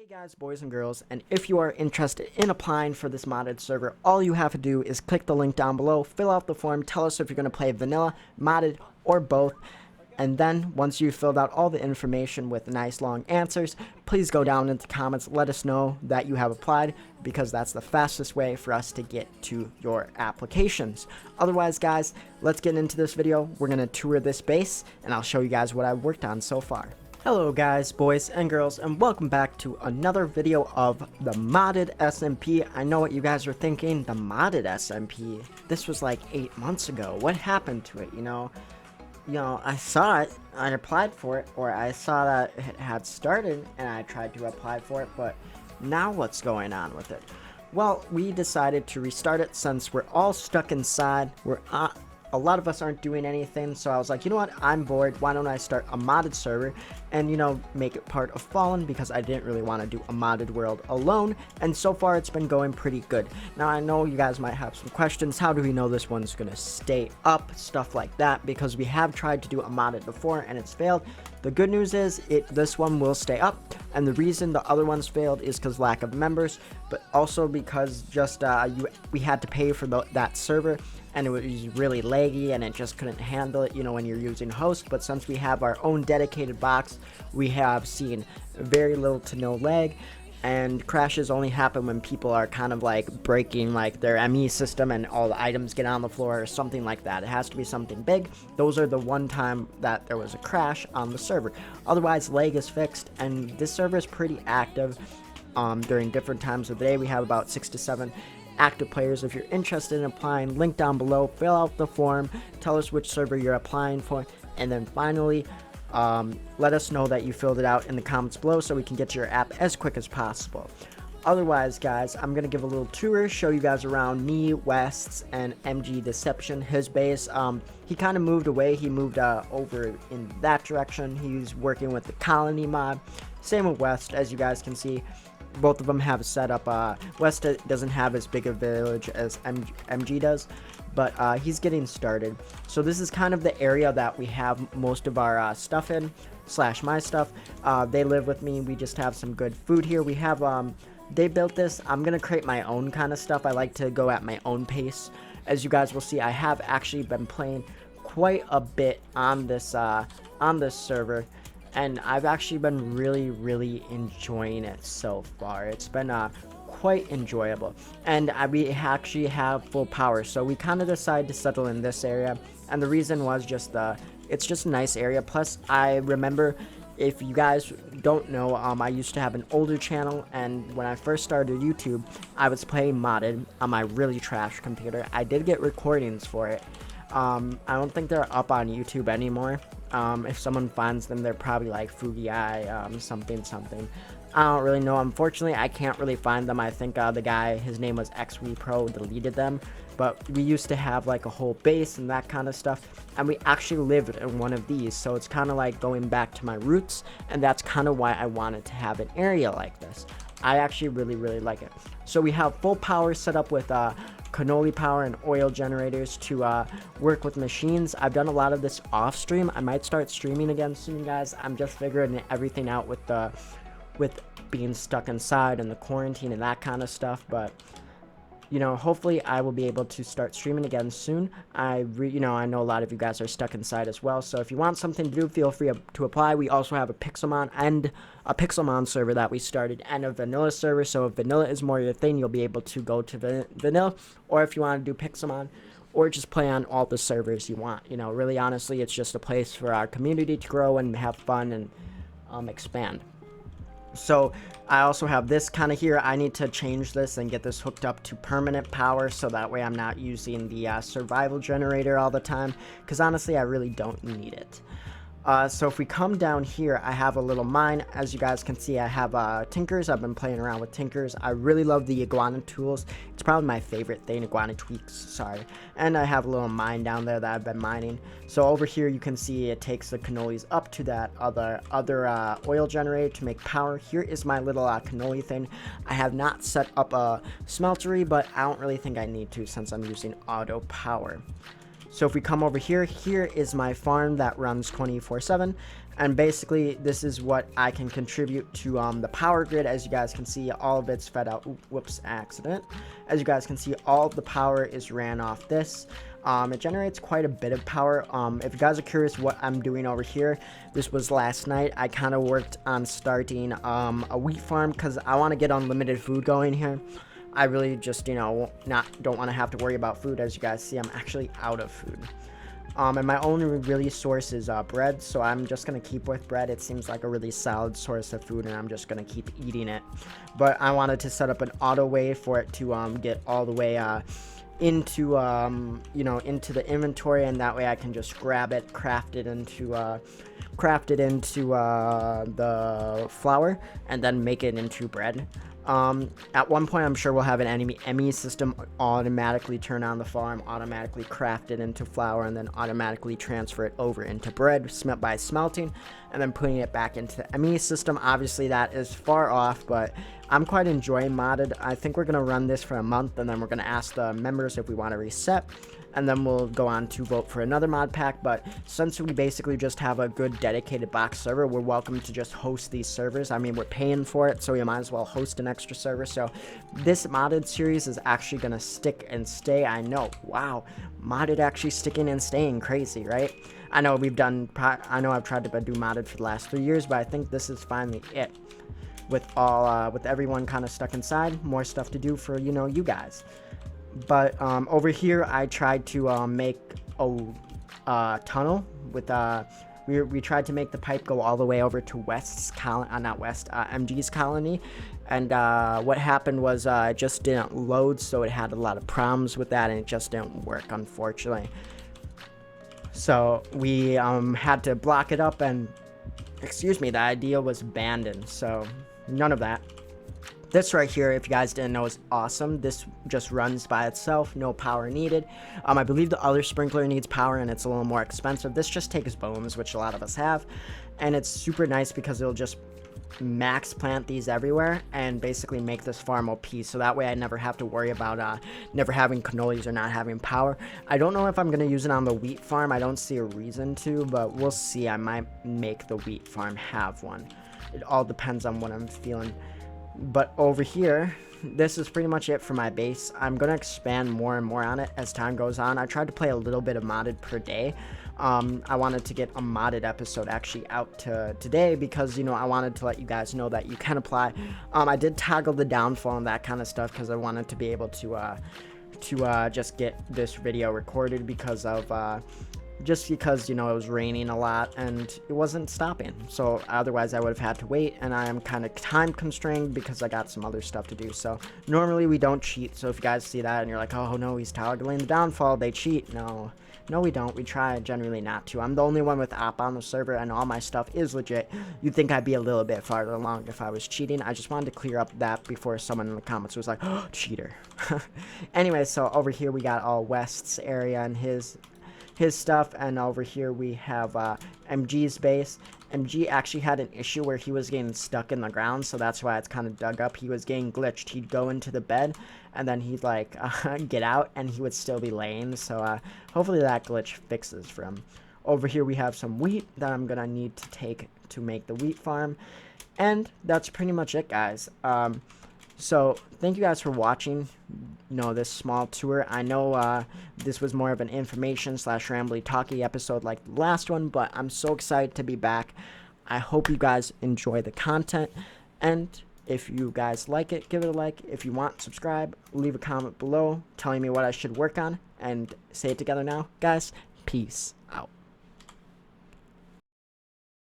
Hey guys, boys and girls, and if you are interested in applying for this modded server, all you have to do is click the link down below, fill out the form, tell us if you're going to play vanilla, modded, or both, and then once you've filled out all the information with nice long answers, please go down into the comments, let us know that you have applied, because that's the fastest way for us to get to your applications. Otherwise, guys, let's get into this video. We're going to tour this base, and I'll show you guys what I've worked on so far. Hello guys, boys and girls, and welcome back to another video of the modded SMP. I know what you guys are thinking, the modded SMP. This was like 8 months ago. What happened to it, you know, I saw it, I applied for it, or I saw that it had started and I tried to apply for it, but now what's going on with it? Well, we decided to restart it since we're all stuck inside. A lot of us aren't doing anything, so I was like, you know what, I'm bored, why don't I start a modded server and, you know, make it part of Fallen, because I didn't really want to do a modded world alone, and so far it's been going pretty good. Now, I know you guys might have some questions, how do we know this one's gonna stay up, stuff like that, because we have tried to do a modded before and it's failed. The good news is, this one will stay up, and the reason the other ones failed is because lack of members, but also because just we had to pay for that server, and it was really laggy and it just couldn't handle it, you know, when you're using host. But since we have our own dedicated box, we have seen very little to no lag, and crashes only happen when people are kind of like breaking like their ME system and all the items get on the floor or something like that. It has to be something big. Those are the one time that there was a crash on the server. Otherwise, lag is fixed, and this server is pretty active during different times of the day. We have about 6 to 7 active players. If you're interested in applying, link down below, fill out the form, tell us which server you're applying for, and then finally let us know that you filled it out in the comments below so we can get your app as quick as possible. Otherwise, guys, I'm gonna give a little tour, show you guys around me, West's, and MG Deception, his base. He kind of moved away. He moved over in that direction. He's working with the colony mod. Same with West, as you guys can see. Both of them have a setup. West doesn't have as big a village as MG does, but he's getting started. So this is kind of the area that we have most of our stuff in, / my stuff. They live with me. We just have some good food here. We have, they built this. I'm going to create my own kind of stuff. I like to go at my own pace. As you guys will see, I have actually been playing quite a bit on this server. And I've actually been really enjoying it so far. It's been quite enjoyable, and we actually have full power, so we kind of decided to settle in this area, and the reason was just it's just a nice area. Plus, I remember, if you guys don't know, I used to have an older channel, and when I first started YouTube, I was playing modded on my really trash computer. I did get recordings for it. I don't think they're up on YouTube anymore. If someone finds them, they're probably like Fugi, something. I don't really know. Unfortunately, I can't really find them. I think the guy, his name was XWePro, deleted them. But we used to have like a whole base and that kind of stuff, and we actually lived in one of these. So it's kind of like going back to my roots, and that's kind of why I wanted to have an area like this. I actually really like it. So we have full power set up with cannoli power and oil generators to work with machines. I've done a lot of this off stream. I might start streaming again soon, guys. I'm just figuring everything out with being stuck inside and the quarantine and that kind of stuff, but you know, hopefully I will be able to start streaming again soon. I know a lot of you guys are stuck inside as well, so if you want something to do, feel free to apply. We also have a Pixelmon and a Pixelmon server that we started, and a vanilla server, so if vanilla is more your thing, you'll be able to go to vanilla, or if you want to do Pixelmon, or just play on all the servers you want. You know, really honestly, it's just a place for our community to grow and have fun and expand. So I also have this kind of here. I need to change this and get this hooked up to permanent power, so that way I'm not using the survival generator all the time, because honestly I really don't need it. So if we come down here, I have a little mine. As you guys can see, I have tinkers. I've been playing around with tinkers. I really love the iguana tools. It's probably my favorite thing, iguana tweaks, sorry. And I have a little mine down there that I've been mining. So over here you can see it takes the cannolis up to that other oil generator to make power. Here is my little cannoli thing. I have not set up a smeltery, but I don't really think I need to since I'm using auto power. So if we come over here, here is my farm that runs 24/7, And basically this is what I can contribute to the power grid. As you guys can see, all of it's fed out. Whoops, accident. As you guys can see, all of the power is ran off this. It generates quite a bit of power. If you guys are curious what I'm doing over here, this was last night. I kind of worked on starting a wheat farm because I want to get unlimited food going here. I really just, you know, don't want to have to worry about food. As you guys see, I'm actually out of food. And my only really source is bread, so I'm just going to keep with bread. It seems like a really solid source of food, and I'm just going to keep eating it. But I wanted to set up an auto way for it to get all the way into you know, into the inventory, and that way I can just grab it, craft it into the flour, and then make it into bread. At one point, I'm sure we'll have an ME system automatically turn on the farm, automatically craft it into flour, and then automatically transfer it over into bread by smelting, and then putting it back into the ME system. Obviously, that is far off, but I'm quite enjoying modded. I think we're going to run this for a month, and then we're going to ask the members if we want to reset, and then we'll go on to vote for another mod pack. But since we basically just have a good dedicated box server, we're welcome to just host these servers. I mean, we're paying for it, so we might as well host an extra server. So this modded series is actually going to stick and stay. I know, wow, modded actually sticking and staying, crazy, right? I know I've tried to do modded for the last 3 years, but I think this is finally it. With everyone kind of stuck inside, more stuff to do for, you know, you guys. But over here, I tried to make a tunnel with we tried to make the pipe go all the way over to MG's colony, and what happened was it just didn't load, so it had a lot of problems with that, and it just didn't work, unfortunately. So we had to block it up, and excuse me, the idea was abandoned, so none of that. This right here, if you guys didn't know, is awesome. This just runs by itself, no power needed. I believe the other sprinkler needs power, and it's a little more expensive. This just takes bones, which a lot of us have, and it's super nice because it'll just max plant these everywhere and basically make this farm OP, so that way I never have to worry about never having cannolis or not having power. I don't know if I'm going to use it on the wheat farm. I don't see a reason to, but we'll see. I might make the wheat farm have one. It all depends on what I'm feeling. But over here, this is pretty much it for my base. I'm going to expand more and more on it as time goes on. I tried to play a little bit of modded per day. I wanted to get a modded episode actually out today because, you know, I wanted to let you guys know that you can apply. I did toggle the downfall and that kind of stuff because I wanted to be able to just get this video recorded because of you know, it was raining a lot and it wasn't stopping, so otherwise I would have had to wait, and I am kind of time constrained because I got some other stuff to do. So normally we don't cheat, so if you guys see that and you're like, oh no, he's toggling the downfall, they cheat. No, we don't. We try generally not to. I'm the only one with op on the server, and all my stuff is legit. You'd think I'd be a little bit farther along if I was cheating. I just wanted to clear up that before someone in the comments was like, oh, cheater. Anyway, so over here we got all West's area and his stuff, and over here we have MG's base. MG actually had an issue where he was getting stuck in the ground, so that's why it's kind of dug up. He was getting glitched. He'd go into the bed, and then he'd like get out, and he would still be laying, so hopefully that glitch fixes for him. Over here we have some wheat that I'm gonna need to take to make the wheat farm, and that's pretty much it, guys. So thank you guys for watching, you know, this small tour. I know this was more of an information / rambly talky episode like the last one, but I'm so excited to be back. I hope you guys enjoy the content, and if you guys like it, give it a like. If you want, subscribe, leave a comment below telling me what I should work on, and say it together now, guys. Peace out.